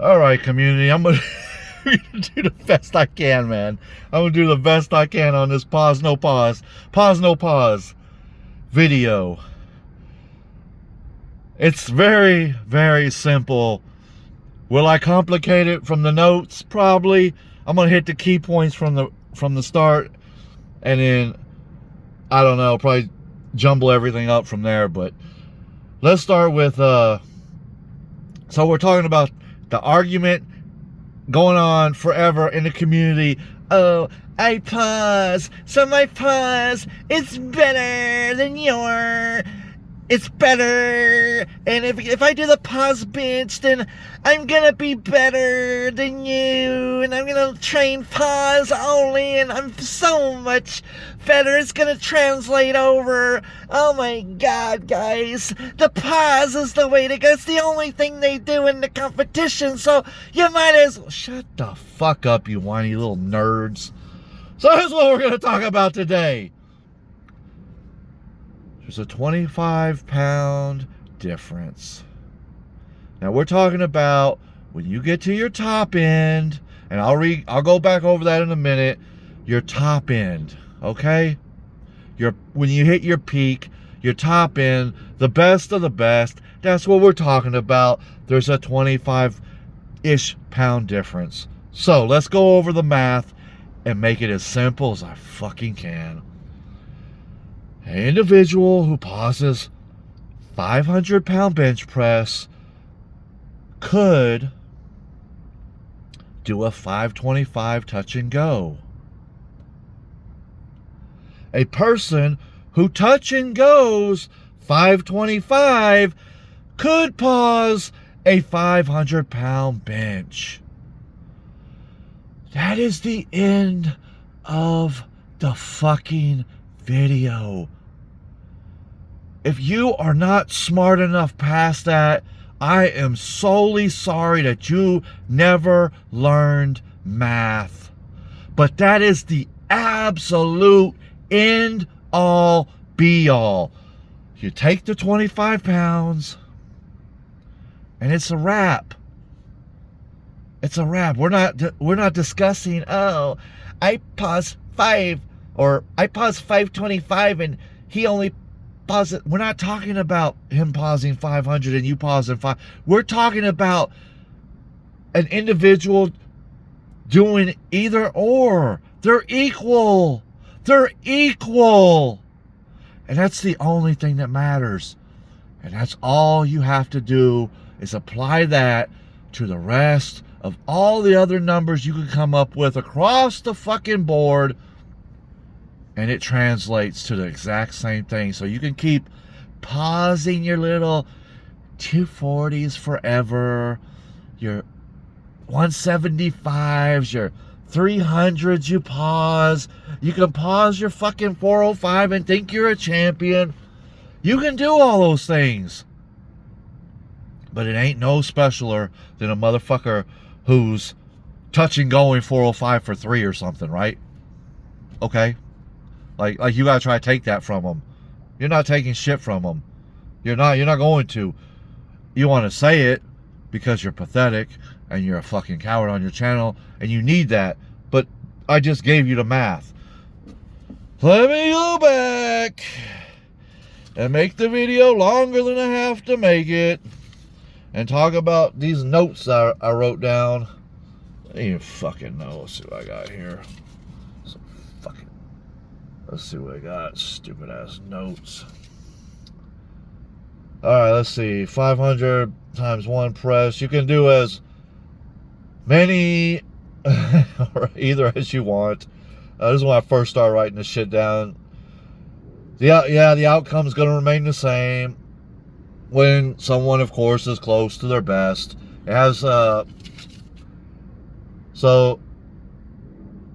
All right, community, I'm gonna do the best I can, man. I'm gonna do the best I can on this pause no pause video. It's very, very simple. Will I complicate it from the notes? Probably. I'm gonna hit the key points from the start, and then I don't know, probably jumble everything up from there. But let's start with so we're talking about the argument going on forever in the community. Oh, I pause, so my pause is better than your. It's better, and if I do the pause bitch, then I'm gonna be better than you, and I'm gonna train pause only, and I'm so much better, it's gonna translate over. Oh my god, guys, the pause is the way to go. It's the only thing they do in the competition, so you might as well shut the fuck up, you whiny little nerds. So here's what we're gonna talk about today. There's a 25-pound difference. Now we're talking about when you get to your top end, and I'll go back over that in a minute. Your top end, okay? When you hit your peak, your top end, the best of the best. That's what we're talking about. There's a 25-ish pound difference. So let's go over the math and make it as simple as I fucking can. An individual who pauses 500-pound bench press could do a 525 touch and go. A person who touch and goes 525 could pause a 500-pound bench. That is the end of the fucking video. If you are not smart enough past that, I am solely sorry that you never learned math. But that is the absolute end all be all. You take the 25 pounds and it's a wrap. It's a wrap. We're not discussing, oh, I pause 525 and he only pause it. We're not talking about him pausing 500 and you pausing 5. We're talking about an individual doing either or. They're equal. They're equal. And that's the only thing that matters. And that's all you have to do is apply that to the rest of all the other numbers you can come up with across the fucking board. And it translates to the exact same thing. So you can keep pausing your little 240s forever, your 175s, your 300s you pause. You can pause your fucking 405 and think you're a champion. You can do all those things. But it ain't no specialer than a motherfucker who's touching going 405 for 3 or something, right? Okay? Like you gotta try to take that from them. You're not taking shit from them. You're not going to. You want to say it because you're pathetic and you're a fucking coward on your channel and you need that. But I just gave you the math. Let me go back and make the video longer than I have to make it and talk about these notes I wrote down. I don't even fucking know. Let's see what I got here. Let's see what I got. Stupid ass notes. Alright, let's see. 500 times 1 press. You can do as many or either as you want. This is when I first started writing this shit down. The outcome's going to remain the same when someone, of course, is close to their best. It has, the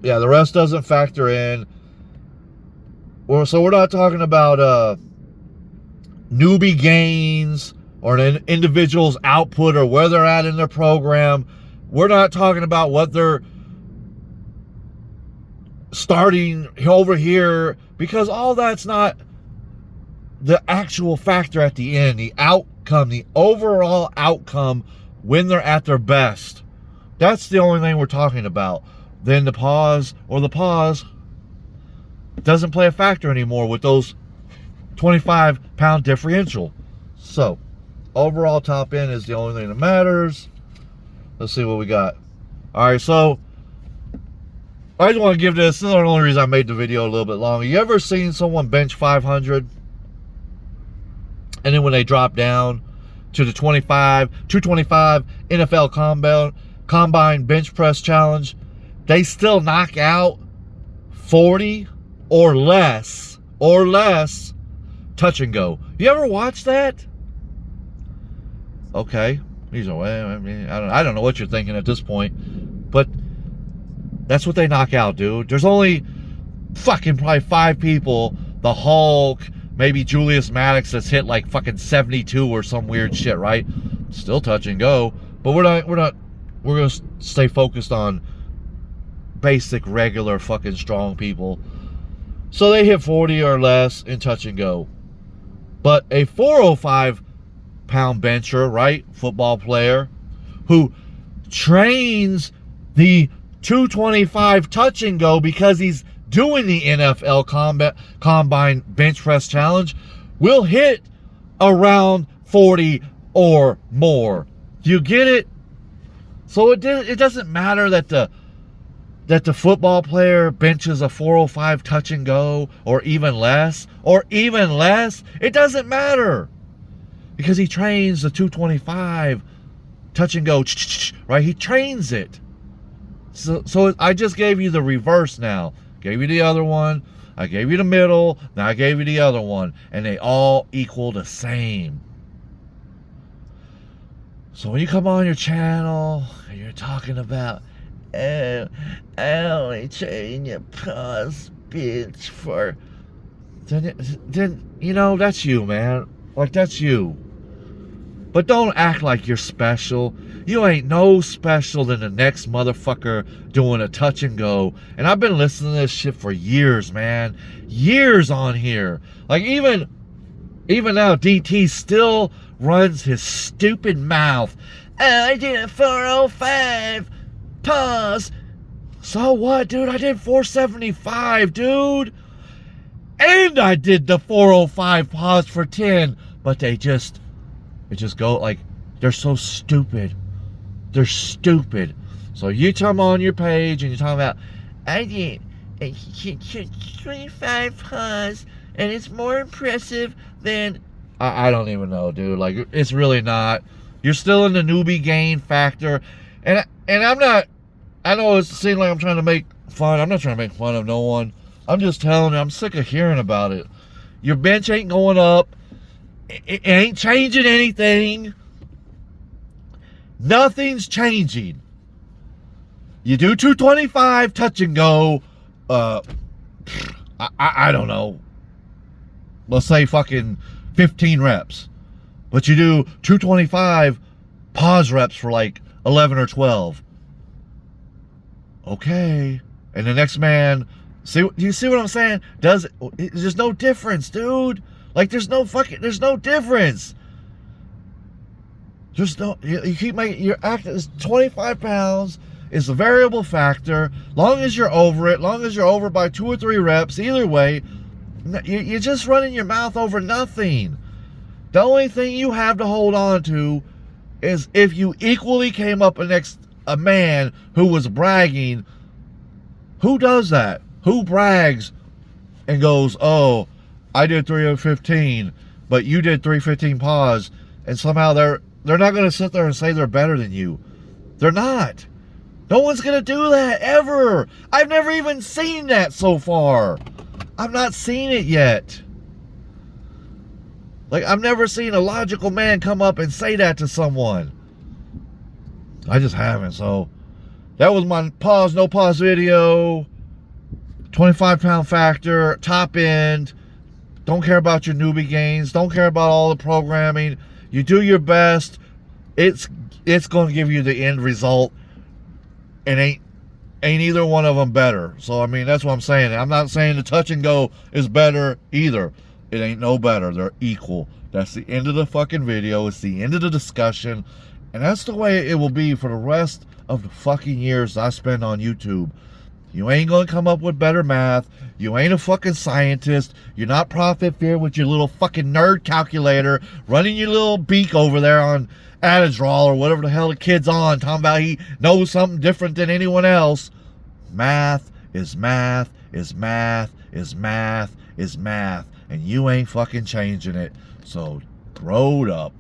rest doesn't factor in. So we're not talking about newbie gains or an individual's output or where they're at in their program. We're not talking about what they're starting over here, because all that's not the actual factor at the end. The outcome, the overall outcome when they're at their best. That's the only thing we're talking about. Then the pause doesn't play a factor anymore with those 25-pound differential. So, overall top end is the only thing that matters. Let's see what we got. All right, so I just want to give this is the only reason I made the video a little bit longer. You ever seen someone bench 500 and then when they drop down to the 225 NFL Combine Bench Press Challenge, they still knock out 40 or less touch and go? You ever watch that? Okay, these are, I mean, I don't know what you're thinking at this point, but that's what they knock out, dude. There's only fucking probably 5 people, the Hulk, maybe Julius Maddox, that's hit like fucking 72 or some weird shit, right? Still touch and go, but we're gonna stay focused on basic, regular, fucking strong people. So they hit 40 or less in touch and go. But a 405-pound bencher, right, football player, who trains the 225 touch and go because he's doing the NFL Combine Bench Press Challenge, will hit around 40 or more. Do you get it? So it doesn't matter that the football player benches a 405 touch and go or even less. It doesn't matter because he trains the 225 touch and go, right? He trains it. So I just gave you the reverse now. Gave you the other one. I gave you the middle. Now I gave you the other one. And they all equal the same. So when you come on your channel and you're talking about, oh, I only train your pause bench for, then, you know, that's you, man. Like, that's you. But don't act like you're special. You ain't no special than the next motherfucker doing a touch and go. And I've been listening to this shit for years, man. Years on here. Like, even now, DT still runs his stupid mouth. Oh, I did a 405. Pause. So what, dude? I did 475, dude. And I did the 405 pause for 10. But it just go like, they're so stupid. They're stupid. So you come on your page and you're talking about, I did a 25 pause and it's more impressive than, I don't even know, dude. Like, it's really not. You're still in the newbie gain factor. And I'm not, I know it seems like I'm trying to make fun. I'm not trying to make fun of no one. I'm just telling you, I'm sick of hearing about it. Your bench ain't going up. It ain't changing anything. Nothing's changing. You do 225 touch and go. I don't know. Let's say fucking 15 reps. But you do 225 pause reps for like 11 or 12. Okay. And the next man, you see what I'm saying? There's no difference, dude. Like, there's no difference. You keep making, you're acting, 25 pounds is a variable factor. Long as you're over by 2 or 3 reps, either way, you're just running your mouth over nothing. The only thing you have to hold on to is if you equally came up against a man who was bragging. Who does that? Who brags and goes, oh, I did 315, but you did 315 pause, and somehow they're not going to sit there and say they're better than you. They're not. No one's going to do that, ever. I've never even seen that so far. I've not seen it yet. Like, I've never seen a logical man come up and say that to someone. I just haven't, so that was my pause, no pause video. 25-pound factor, top end. Don't care about your newbie gains. Don't care about all the programming. You do your best. It's going to give you the end result. And ain't either one of them better. So, I mean, that's what I'm saying. I'm not saying the touch and go is better either. It ain't no better. They're equal. That's the end of the fucking video. It's the end of the discussion. And that's the way it will be for the rest of the fucking years I spend on YouTube. You ain't gonna come up with better math. You ain't a fucking scientist. You're not Prophet Fear with your little fucking nerd calculator running your little beak over there on Adderall or whatever the hell the kid's on, talking about he knows something different than anyone else. Math is math is math is math is math. And you ain't fucking changing it. So grow up.